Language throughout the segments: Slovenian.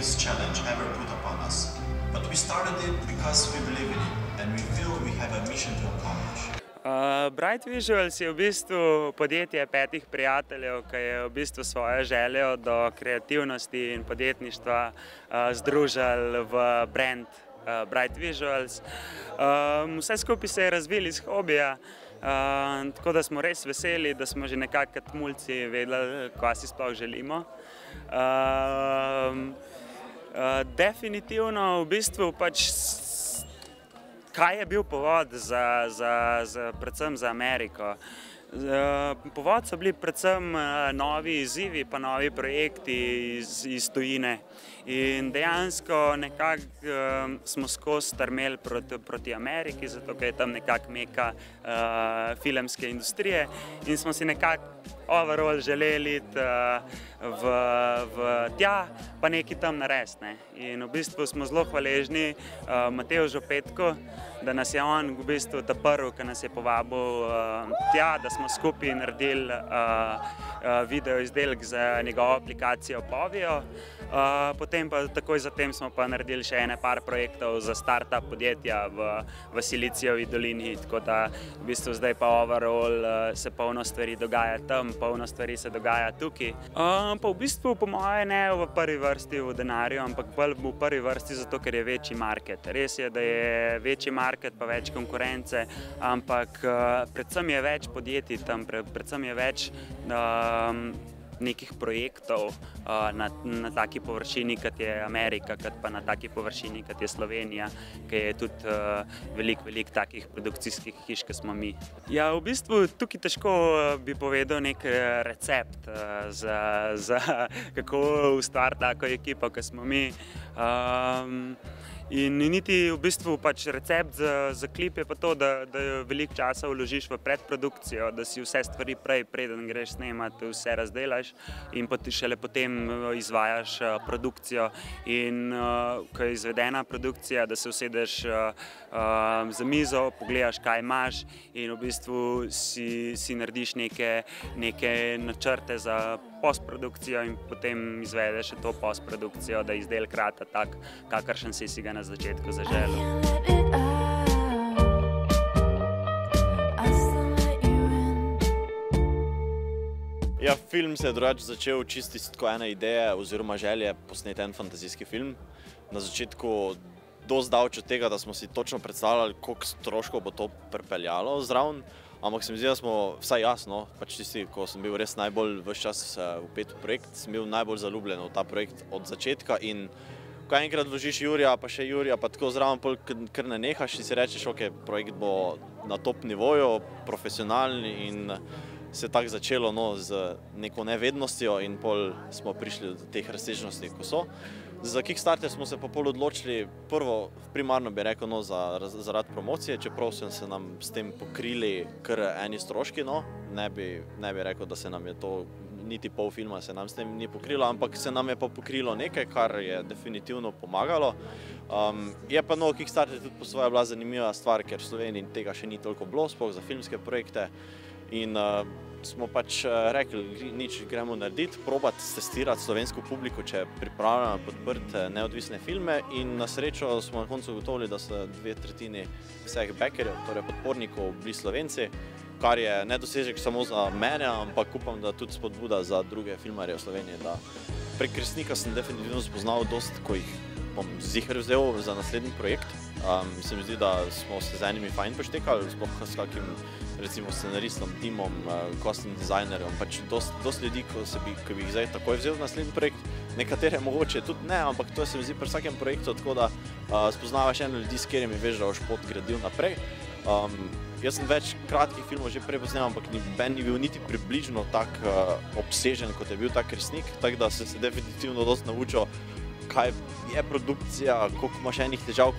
biggest challenge ever put upon us. But we started it because we believe in it and we feel we have a mission to accomplish. Bright Visuals je v bistvu podjetje 5 prijateljev, ki je v bistvu svojo željo do kreativnosti in podjetništva združili v brand Bright Visuals. Vse skupaj se je razvilo iz hobija, tako da smo res veseli, da smo že nekako kot mulci vedeli, kaj si sploh želimo. Definitivno v bistvu pač kaj je bil povod predvsem za Ameriko? Povod so bili predvsem novi izzivi pa novi projekti iz tujine in dejansko nekako smo skozi strmeli proti Ameriki, zato ker je tam nekako meka filmske industrije in smo si nekako overall želeli iti tja, pa nekaj tam narediti. In v bistvu smo zelo hvaležni Matevžu Petku, da nas je on v bistvu ta prvi, ki nas je povabil tja, da smo skupaj naredili video izdelek za njegovo aplikacijo Povio. Potem pa takoj zatem smo pa naredili še par projektov za start-up podjetja v Silicijevi dolini, tako da v bistvu zdaj pa overall se polno stvari dogaja tam, polno stvari se dogaja tukaj. Pa v bistvu po moje ne v prvi vrsti v denarju, ampak bolj v prvi vrsti zato, ker je večji market. Res je, da je večji market pa več konkurence, ampak predvsem je več podjetij tam, predvsem je več nekih projektov na taki površini, kot je Amerika, kot pa na taki površini, kot je Slovenija, ki je tudi veliko takih produkcijskih hiš, kot smo mi. Ja, v bistvu tukaj težko bi povedal nek recept za kako ustvariti tako ekipo, kot smo mi. In niti v bistvu pač recept za klip je pa to, da veliko časa vložiš v predprodukcijo, da si vse stvari preden greš snemati, vse razdelaš in šele potem izvajaš produkcijo. In ko je izvedena produkcija, da se usedeš za mizo, pogledaš, kaj imaš in v bistvu si narediš neke načrte za postprodukcijo in potem izvedeš to postprodukcijo, da izdelek rata tak, kakršen si ga na začetku zaželel. Ja, film se je drugače začel čisto tako ena ideja oziroma želje posneti en fantazijski film. Na začetku dosti daleč od tega, da smo si točno predstavljali, koliko stroškov bo to pripeljalo zraven. Ampak se mi zdi, da smo, vsaj jasno, pač tisti, ko sem bil res najbolj ves čas vpet v projekt, sem bil najbolj zaljubljen v ta projekt od začetka in ko enkrat vložiš Jurija, pa še Jurija, pa tako zraven kar ne nehaš in si rečeš, ok, projekt bo na top nivoju, profesionalni in se je tako začelo z neko nevednostjo in pol smo prišli do teh razsežnosti, ko so. Za Kickstarter smo se pa pol odločili, prvo, primarno bi rekel, zaradi promocije, čeprav so se nam s tem pokrili kar eni stroški, ne bi rekel, da se nam je to, niti pol filma se nam s tem ni pokrilo, ampak se nam je pa pokrilo nekaj, kar je definitivno pomagalo. Je pa Kickstarter tudi po svoje bila zanimiva stvar, ker v Sloveniji tega še ni toliko bilo, sploh za filmske projekte. In smo pač rekli, nič gremo narediti, probati testirati slovensko publiko, če je pripravljena podprti neodvisne filme in na srečo smo na koncu ugotovili, da so 2/3 vseh backerjev, torej podpornikov, bili Slovenci, kar je nedosežek samo za mene, ampak upam, da tudi spodbuda za druge filmarje v Sloveniji, da prek Resnika sem definitivno spoznal dosti, ko jih bom ziher vzel za naslednji projekt. Se mi zdi, da smo se z enimi fajn poštekali, sploh s kakim recimo scenaristom, timom, costume designerjem, pač dosti ljudi, ki bi jih zdaj takoj vzel v naslednji projekt, nekatere mogoče tudi ne, ampak to se mi zdi pri vsakem projektu, tako da spoznavaš eno ljudi, s katerimi veš, da boš pot gradil naprej. Jaz sem več kratkih filmov že prej posnel, ampak noben ni bil niti približno tak obsežen, kot je bil tak Resnik, tako da sem se definitivno dosti naučil, kaj je produkcija, koliko imaš enih težav,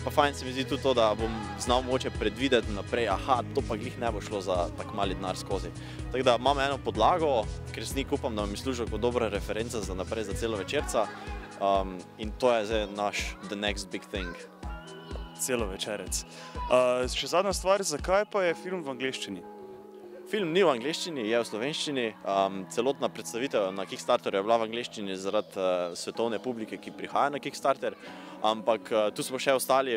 pa fajn se mi zdi tudi to, da bom znal mogoče predvideti naprej, aha, to pa glih ne bo šlo za tak mali denar skozi. Tako da imam eno podlago, Resnik upam, da mi služi kot dobra referenca za naprej za celo večerca in to je zdaj naš the next big thing. Celovečerec. Še zadnja stvar, zakaj pa je film v angleščini? Film ni v angleščini, je v slovenščini. Celotna predstavitev na Kickstarterju je bila v angleščini zaradi svetovne publike, ki prihaja na Kickstarter, ampak tu smo še ostali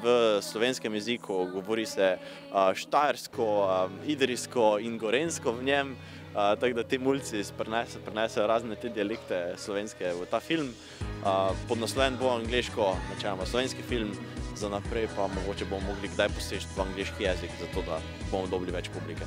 v slovenskem jeziku, govori se štajersko, idrijsko in gorenjsko v njem, tako da ti mulci prinesejo razne te dialekte slovenske v ta film. Podnasloven bo angleško, načeloma slovenski film, za naprej pa mogoče bomo mogli kdaj poseči v angleški jezik, zato da bomo dobili več publike.